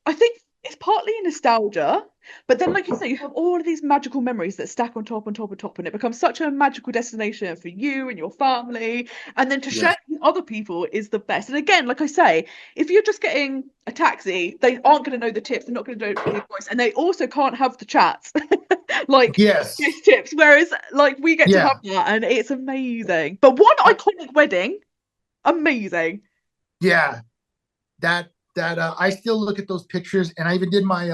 I think it's partly nostalgia, but then like you say, you have all of these magical memories that stack on top, on top, on top, and it becomes such a magical destination for you and your family. And then to yes, share with other people is the best. And again, like I say, if you're just getting a taxi, they aren't going to know the tips, they're not going to know the voice, and they also can't have the chats. Like yes, guest tips, whereas like we get to have yeah, that and it's amazing. But one iconic wedding, amazing. yeah. That I still look at those pictures, and I even did my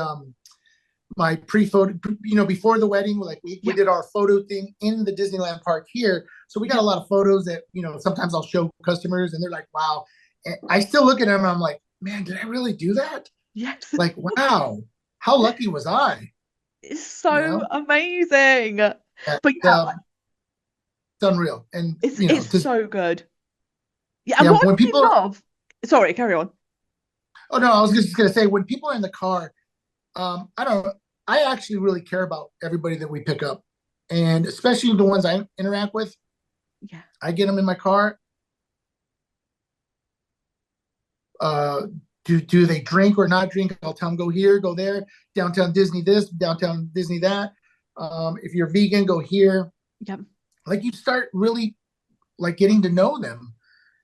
pre-photo, before the wedding. Like we Yeah, did our photo thing in the Disneyland park here, so we got yeah, a lot of photos that sometimes I'll show customers, and they're like, "Wow!" And I still look at them, and I'm like, "Man, did I really do that?" yes. Like, wow, how lucky was I? It's you so know? amazing. And, But yeah, it's unreal. And, it's just, so good. Yeah, and what when I people, really love. Sorry, carry on. oh no, I was just gonna say, when people are in the car, I don't know, I actually really care about everybody that we pick up. And especially the ones I interact with, Yeah. I get them in my car. Uh, do they drink or not drink? I'll tell them go here, go there, downtown Disney this, downtown Disney that. If you're vegan, go here. Yeah. Like you start really like getting to know them,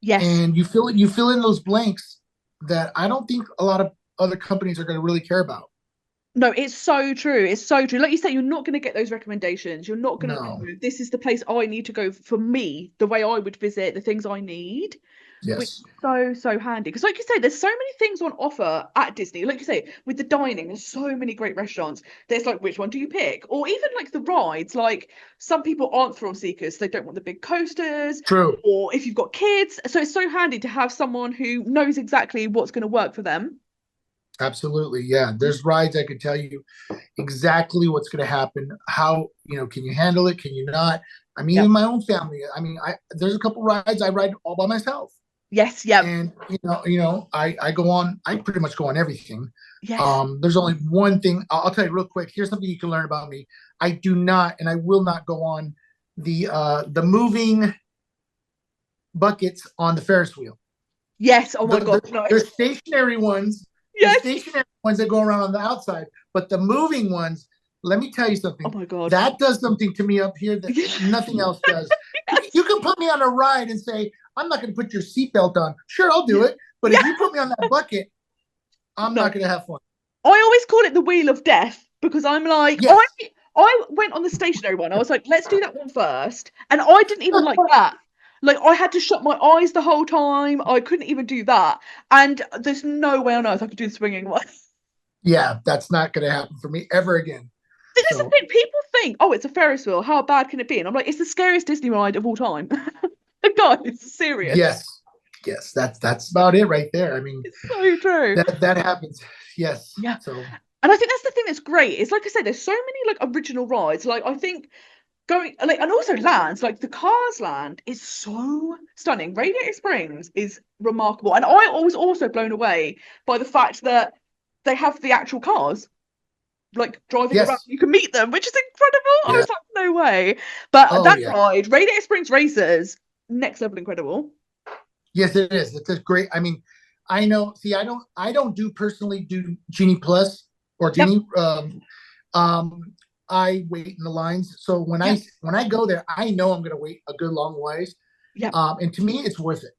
Yes. and you fill in those blanks that I don't think a lot of other companies are going to really care about. No, it's so true. It's so true. Like you say, you're not going to get those recommendations. You're not going to No. know this is the place I need to go for me, the way I would visit, the things I need, which Yes. is so, so handy. Because, like you say, there's so many things on offer at Disney. Like you say, with the dining, there's so many great restaurants. There's like, which one do you pick? Or even like the rides. Like, some people aren't thrill seekers, they don't want the big coasters. True. Or if you've got kids. So it's so handy to have someone who knows exactly what's going to work for them. Absolutely. Yeah. There's rides I could tell you exactly what's going to happen. How, can you handle it? Can you not? I mean, even Yep. my own family. I mean, there's a couple rides I ride all by myself. Yes. Yep. And I go on. I pretty much go on everything. Yes. There's only one thing I'll tell you real quick. Here's something you can learn about me. I do not, and I will not go on the moving buckets on the Ferris wheel. Yes. Oh my God. The, No. they're stationary ones. The Yes. stationary ones that go around on the outside, but the moving ones. Let me tell you Oh something. my God. That does something to me up here that nothing else does. Yes. You can put me on a ride and say, I'm not going to put your seatbelt on. Sure, I'll do it. But if Yeah. you put me on that bucket, I'm No. not going to have fun. I always call it the wheel of death because I'm like, Yes. I went on the stationary one. I was like, let's do that one first. And I didn't even like that. Like I had to shut my eyes the whole time. I couldn't even do that. And there's no way on earth I could do the swinging one. Yeah, that's not going to happen for me ever again. This is the So, thing. People think, oh, it's a Ferris wheel. How bad can it be? And I'm like, it's the scariest Disney ride of all time. God, it's serious. yes. Yes, that's about it right there. I mean, It's so true. that happens. Yes. Yeah. So, And I think that's the thing that's great. It's like I said, there's so many like original rides. Like I think going like and also lands like the Cars land is so stunning. Radiator Springs is remarkable, and I was also blown away by the fact that they have the actual cars like driving around. yes. You can meet them, which is incredible. I Yeah. was like, no way. But Oh, that yeah. ride, Radiator Springs Racers, next level incredible. Yes, it is. It's a great. I mean, I know. See, I don't do personally do Genie Plus or Yep, Genie. Um, I wait in the lines. So yep, when I go there, I know I'm going to wait a good long ways. yep. And to me, it's worth it.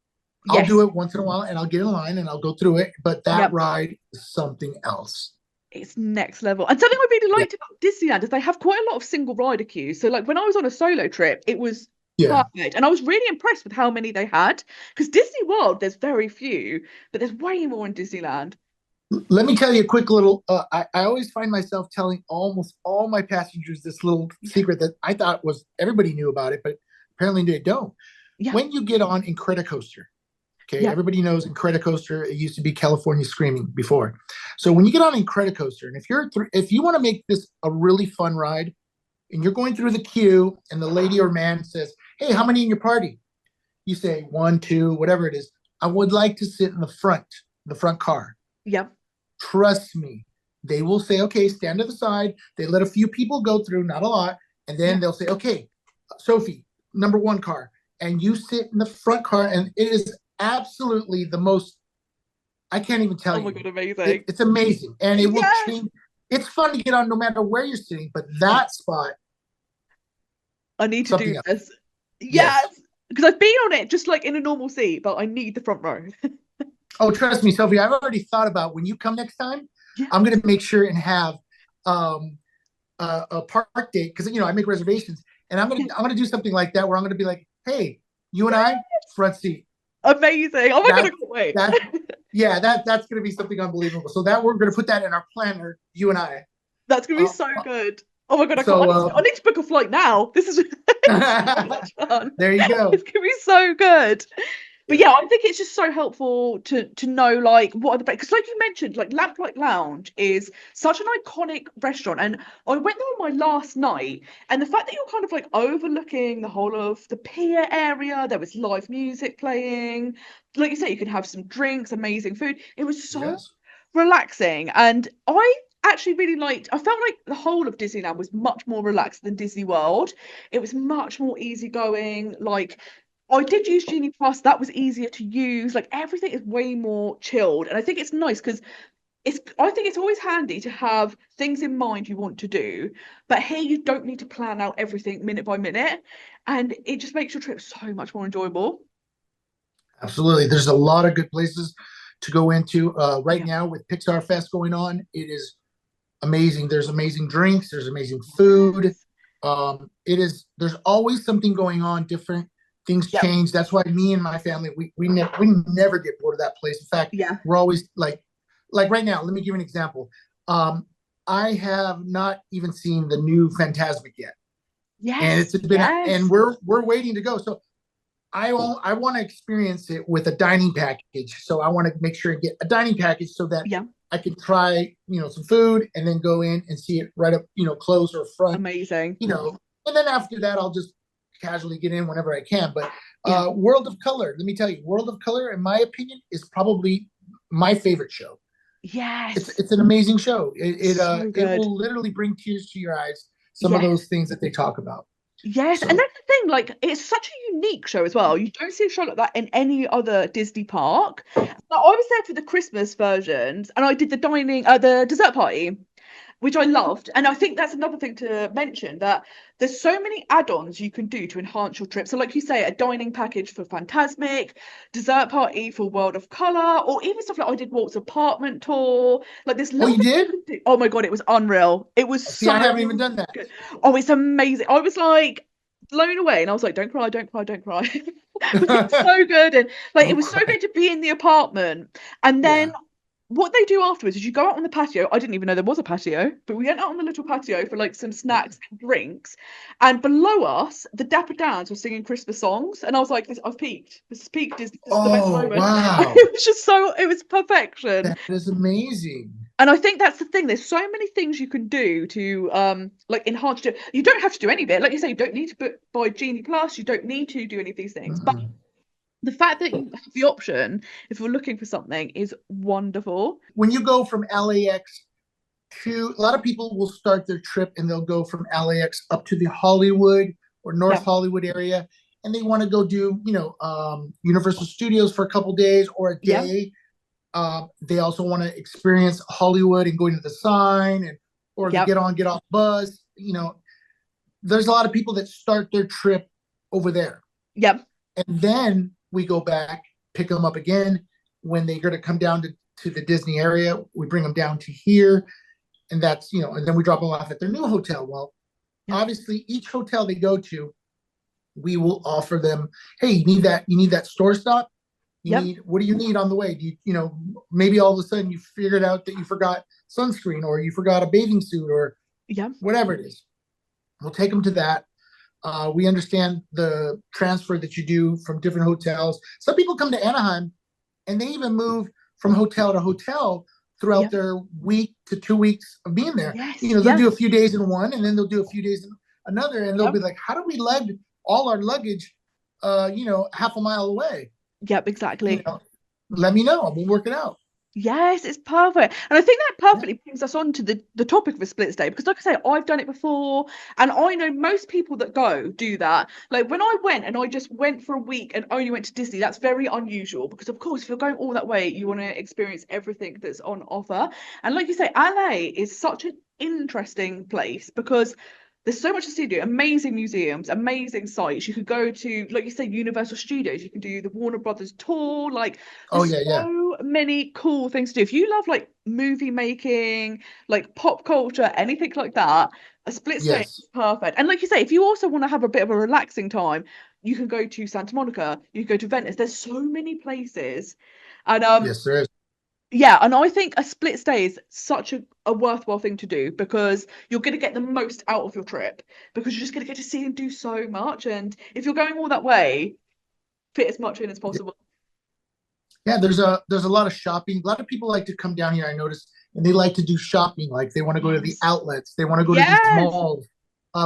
I'll do Yes, it once in a while, and I'll get in line and I'll go through it. But that yep. ride is something else. It's next level. And something I really Yeah, liked about Disneyland is they have quite a lot of single rider queues. So like when I was on a solo trip, it was yeah. perfect. And I was really impressed with how many they had. Because Disney World, there's very few, but there's way more in Disneyland. Let me tell you a quick little. I always find myself telling almost all my passengers this little Yeah, secret that I thought was everybody knew about it, but apparently they don't. yeah, When you get on Incredicoaster, okay, yeah, everybody knows Incredicoaster. It used to be California Screaming before. So when you get on Incredicoaster, and if you want to make this a really fun ride, and you're going through the queue, and the lady or man says, "Hey, how many in your party?" You say one, two, whatever it is. I would like to sit in the front car. yeah, Trust me, they will say, "Okay, stand to the side." They let a few people go through, not a lot, and then yeah. they'll say, "Okay, Sophie, number one car," and you sit in the front car, and it is absolutely the most. I can't even tell Oh my you. God, amazing. It's amazing, and it will Yes. change. It's fun to get on no matter where you're sitting, but that spot, I need to do something else. this. Yes. Yes. Because I've been on it just like in a normal seat, but I need the front row. Oh, trust me, Sophie. I've already thought about when you come next time. Yeah. I'm going to make sure and have um, a park date because I make reservations, and Yeah. I'm gonna do something like that where I'm gonna be like, "Hey, you and I, front seat." Amazing. Oh my God, I That can't wait. that yeah, that's gonna be something unbelievable. So that we're gonna put that in our planner, you and I. That's gonna be Uh, so good. Oh my God, I can't. so I need to book a flight now. This is so much fun. there you go. It's gonna be so good. But yeah, I think it's just so helpful to know like what are the because like you mentioned, like Lamplight Lounge is such an iconic restaurant, and I went there on my last night, and the fact that you're kind of like overlooking the whole of the pier area, there was live music playing, like you say, you could have some drinks, amazing food. It was so Yes. relaxing, and I actually really liked. I felt like the whole of Disneyland was much more relaxed than Disney World. It was much more easygoing, like. I did use Genie Plus. That was easier to use. Like everything is way more chilled, and I think it's nice because it's. I think it's always handy to have things in mind you want to do, but here you don't need to plan out everything minute by minute, and it just makes your trip so much more enjoyable. Absolutely. There's a lot of good places to go into right Yeah. now with Pixar Fest going on. It is amazing. There's amazing drinks. There's amazing food. Yes. It is. There's always something going on. Different things Yep. change. That's why me and my family we never get bored of that place. In fact, Yeah. we're always like right now. Let me give you an example. I have not even seen the new Fantasmic yet, and Yes. it's been and Yes. we're waiting to go. So I want to experience it with a dining package. So I want to make sure and get a dining package so that Yeah. I can try, some food and then go in and see it right up, close or front, Amazing. and then after that, I'll just casually get in whenever I can. But Yeah. World of Color, let me tell you, World of Color, in my opinion, is probably my favorite show. Yes. It's an amazing show. So It good. will literally bring tears to your eyes. Some of Yes. those things that they talk about. Yes, and So that's the thing, like it's such a unique show as well. You don't see a show like that in any other Disney park. But I was there for the Christmas versions and I did the dessert party, which I loved. And I think that's another thing to mention that there's so many add-ons you can do to enhance your trip. So, like you say, a dining package for Fantasmic, dessert party for World of Color, or even stuff like I did Walt's apartment tour. Like there's oh, little you things you did? can do. Oh my God, it was unreal. It was See, I haven't even so done that. good. Oh, it's amazing. I was like blown away, and I was like, "Don't cry, don't cry, don't cry," because it was so good, and like it Don't was so cry. good to be in the apartment, and then Yeah. what they do afterwards is you go out on the patio. I didn't even know there was a patio, but we went out on the little patio for like some snacks and drinks. And below us, the Dapper Dans were singing Christmas songs. And I was like, I've peaked. This is peak Disney. This is the best Oh, moment." wow. It was just so, it was perfection. That is amazing. And I think that's the thing. There's so many things you can do to like enhance it. You don't have to do any of it. Like you say, you don't need to buy Genie Plus. You don't need to do any of these things. But Mm-mm. the fact that you have the option, if you're looking for something, is wonderful. When you go from LAX to, a lot of people will start their trip and they'll go from LAX up to the Hollywood or North Yeah. Hollywood area, and they want to go do, Universal Studios for a couple days or a Yeah. day. They also want to experience Hollywood and going to the sign or the Yep. get off bus. There's a lot of people that start their trip over there. Yep. And then we go back, pick them up again when they're going to come down to the Disney area. We bring them down to here, and that's, and then we drop them off at their new hotel. Well, Yep. obviously, each hotel they go to, we will offer them, hey, you need that store stop. Yep. What do you need on the way? Do maybe all of a sudden you figured out that you forgot sunscreen or you forgot a bathing suit or Yep. whatever it is. We'll take them to that. We understand the transfer that you do from different hotels. Some people come to Anaheim and they even move from hotel to hotel throughout Yep. their week to 2 weeks of being there. Yes. They'll Yep. do a few days in one and then they'll do a few days in another. And they'll Yep. be like, how do we lug all our luggage, half a mile away? Yep. Exactly. Let me know. We'll work it out. Yes, it's perfect. And I think that Yeah. perfectly brings us on to the topic of a split stay because like I say, I've done it before and I know most people that go do that. Like when I went and I just went for a week and only went to Disney, that's very unusual because of course if you're going all that way, you want to experience everything that's on offer. And like you say, LA is such an interesting place because there's so much to see, do amazing museums, amazing sites. You could go to, like you say, Universal Studios. You can do the Warner Brothers tour. Like, Oh, there's yeah, yeah. so many cool things to do. If you love like movie making, like pop culture, anything like that, a split stay Yes. is perfect. And like you say, if you also want to have a bit of a relaxing time, you can go to Santa Monica. You can go to Venice. There's so many places, and Yes, there is. yeah, and I think a split stay is such a worthwhile thing to do because you're going to get the most out of your trip because you're just going to get to see and do so much. And if you're going all that way, fit as much in as possible. Yeah, there's a lot of shopping. A lot of people like to come down here, I noticed, and they like to do shopping. Like they want to go to the Yes. outlets, they want to go to these Yes. malls.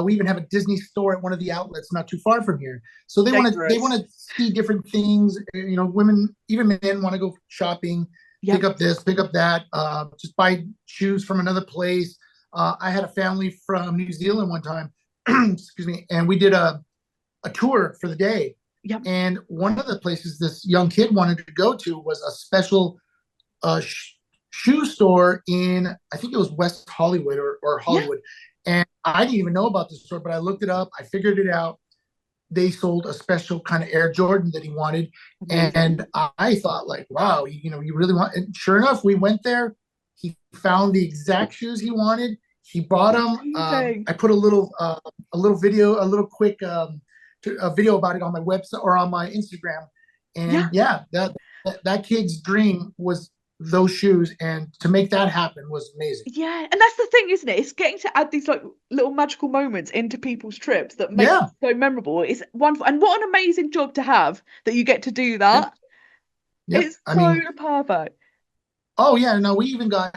We even have a Disney store at one of the outlets not too far from here. So they want Dangerous. to see different things. You know, women, even men, want to go shopping, pick Yep. up this, pick up that, just buy shoes from another place. I had a family from New Zealand one time, excuse me, and we did a tour for the day. Yep. And one of the places this young kid wanted to go to was a special shoe store in, I think it was West Hollywood or Yeah. Hollywood. And I didn't even know about this store, but I looked it up. I figured it out. They sold a special kind of Air Jordan that he wanted. Amazing. And I thought, like, wow, you really want. And sure enough, we went there. He found the exact shoes he wanted. He bought them. Amazing. I put a little video, a little quick a video about it on my website or on my Instagram. Yeah. And yeah, that kid's dream was those shoes, and to make that happen was amazing. Yeah, and that's the thing, isn't it? It's getting to add these like little magical moments into people's trips that make Yeah, it so memorable. It's wonderful, and what an amazing job to have that you get to do yep, that. yep. It's I so mean, perfect. oh yeah, no, we even got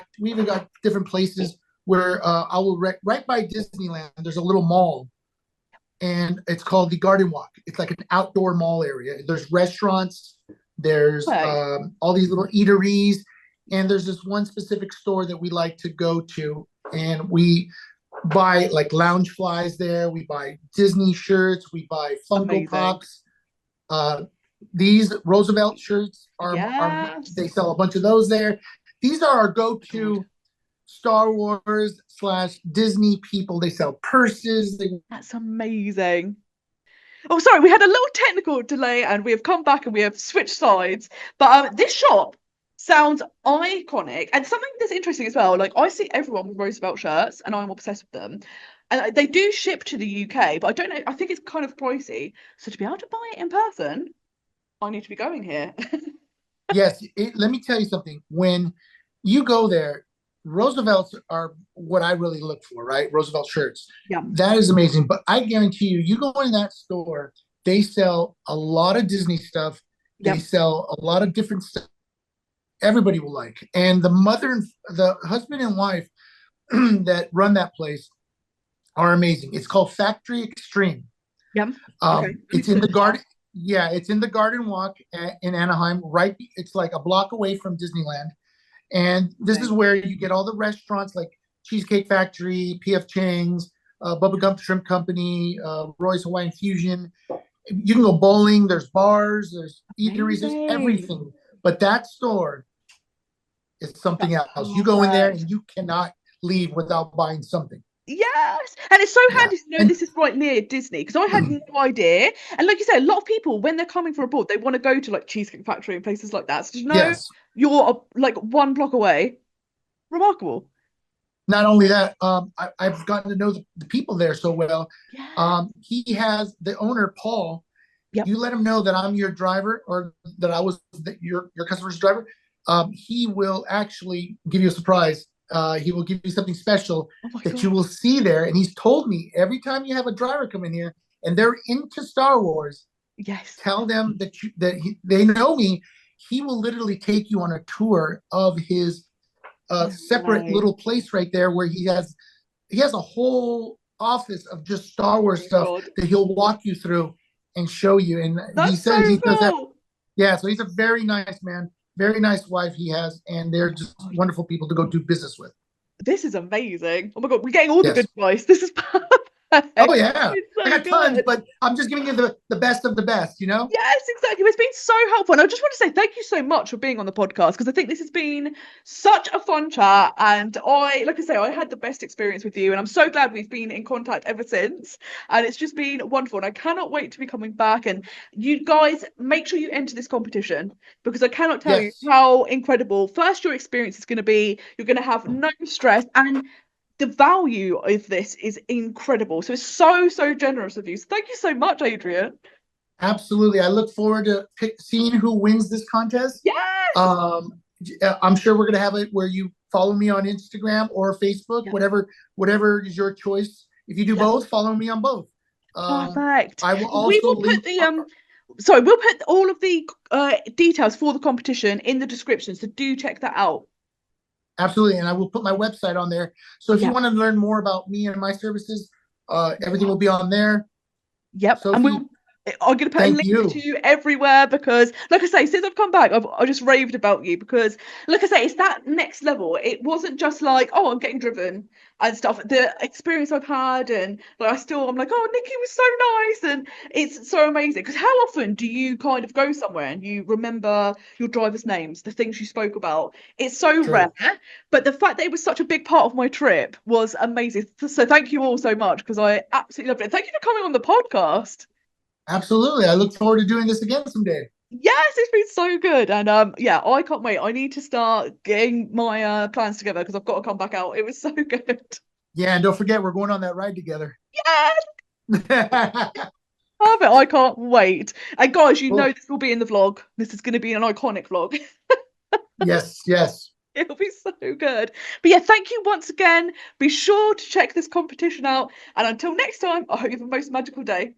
different places where I will right by Disneyland. There's a little mall, and it's called the Garden Walk. It's like an outdoor mall area. There's restaurants, there's Perfect. all these little eateries, and there's this one specific store that we like to go to, and we buy like lounge flies there. We buy Disney shirts. We buy Funko Amazing. Pops. Uh, these Roosevelt shirts are Yes. they sell a bunch of those there. These are our God, go-to Star Wars slash Disney people. They sell purses. that's amazing. Oh, sorry, we had a little technical delay and we have come back and we have switched sides. But this shop sounds iconic and something that's interesting as well. Like, I see everyone with Roosevelt shirts and I'm obsessed with them. And they do ship to the UK, but I don't know. I think it's kind of pricey. So to be able to buy it in person, I need to be going here. Yes, let me tell you something. When you go there, Roosevelts are what I really look for, right? Roosevelt shirts. Yeah. That is amazing. But I guarantee you, you go in that store, they sell a lot of Disney stuff. They Yep. sell a lot of different stuff everybody will like. And the husband and wife that run that place are amazing. It's called Factory Extreme. Yep. Okay. Let me It's in put the this down. garden. Yeah, it's in the Garden Walk in Anaheim. Right, it's like a block away from Disneyland, and this is Amazing. where you get all the restaurants like Cheesecake Factory, P.F. Chang's, Bubba Gump Shrimp Company, Roy's Hawaiian Fusion. You can go bowling. There's bars. There's eateries. There's Amazing. everything. But that store is something That's else. You go in there perfect. and you cannot leave without buying something. Yes, and it's so Yeah, handy to know and this is right near Disney because I had no idea. And like you said, a lot of people when they're coming for abroad, they want to go to like Cheesecake Factory and places like that. So to know yes. you're like 1 block away, remarkable. Not only that, I've gotten to know the people there so well. Yeah. He has the owner, Paul. Yep. You let him know that I'm your driver or that I was your customer's driver. He will actually give you a surprise. He will give you something special Oh my that you God. will see there. And he's told me every time you have a driver come in here and they're into Star Wars, Yes. tell them they know me. He will literally take you on a tour of his No separate way. little place right there where he has a whole office of just Star Oh Wars my stuff God. that he'll walk you through and show you. And he That's says so he does that. cool. Yeah, so he's a very nice man, very nice wife he has, and Oh they're my just God. wonderful people to go do business with. This is amazing. Oh my God, we're getting all the Yes. good advice. This is perfect. Oh yeah. It's I so got tons, good. but I'm just giving you the best of the best, you know? Yes, exactly. It's been so helpful. And I just want to say thank you so much for being on the podcast because I think this has been such a fun chat. And like I say, I had the best experience with you. And I'm so glad we've been in contact ever since. And it's just been wonderful. And I cannot wait to be coming back. And you guys, make sure you enter this competition because I cannot tell you Yes. how incredible first your experience is going to be. You're going to have no stress. And the value of this is incredible. So it's so, so generous of you. So thank you so much, Adrian. Absolutely. I look forward to seeing who wins this contest. Yes. Um, I'm sure we're gonna have it where you follow me on Instagram or Facebook, Yep. whatever is your choice. If you do Yep. both, follow me on both. Perfect. I will We also will put link. the sorry, we'll put all of the details for the competition in the description, so do check that out. Absolutely, and I will put my website on there. So if you want to learn more about me and my services, everything will be on there. Yep, Sophie, and I'm going to put a thank link you. to you everywhere because, like I say, since I've come back, I just raved about you because, like I say, it's that next level. It wasn't just like, oh, I'm getting driven and stuff. The experience I've had, and like, I'm like, oh, Nikki was so nice, and it's so amazing. Because how often do you kind of go somewhere and you remember your drivers' names, the things you spoke about? It's so True. rare, but the fact that it was such a big part of my trip was amazing. So thank you all so much because I absolutely loved it. Thank you for coming on the podcast. Absolutely. I look forward to doing this again someday. Yes, it's been so good. And yeah, I can't wait. I need to start getting my plans together because I've got to come back out. It was so good. Yeah, and don't forget we're going on that ride together. Yes, love it. I can't wait. And guys, you know Well, this will be in the vlog. This is going to be an iconic vlog. yes, yes. It'll be so good. But yeah, thank you once again. Be sure to check this competition out. And until next time, I hope you have the most magical day.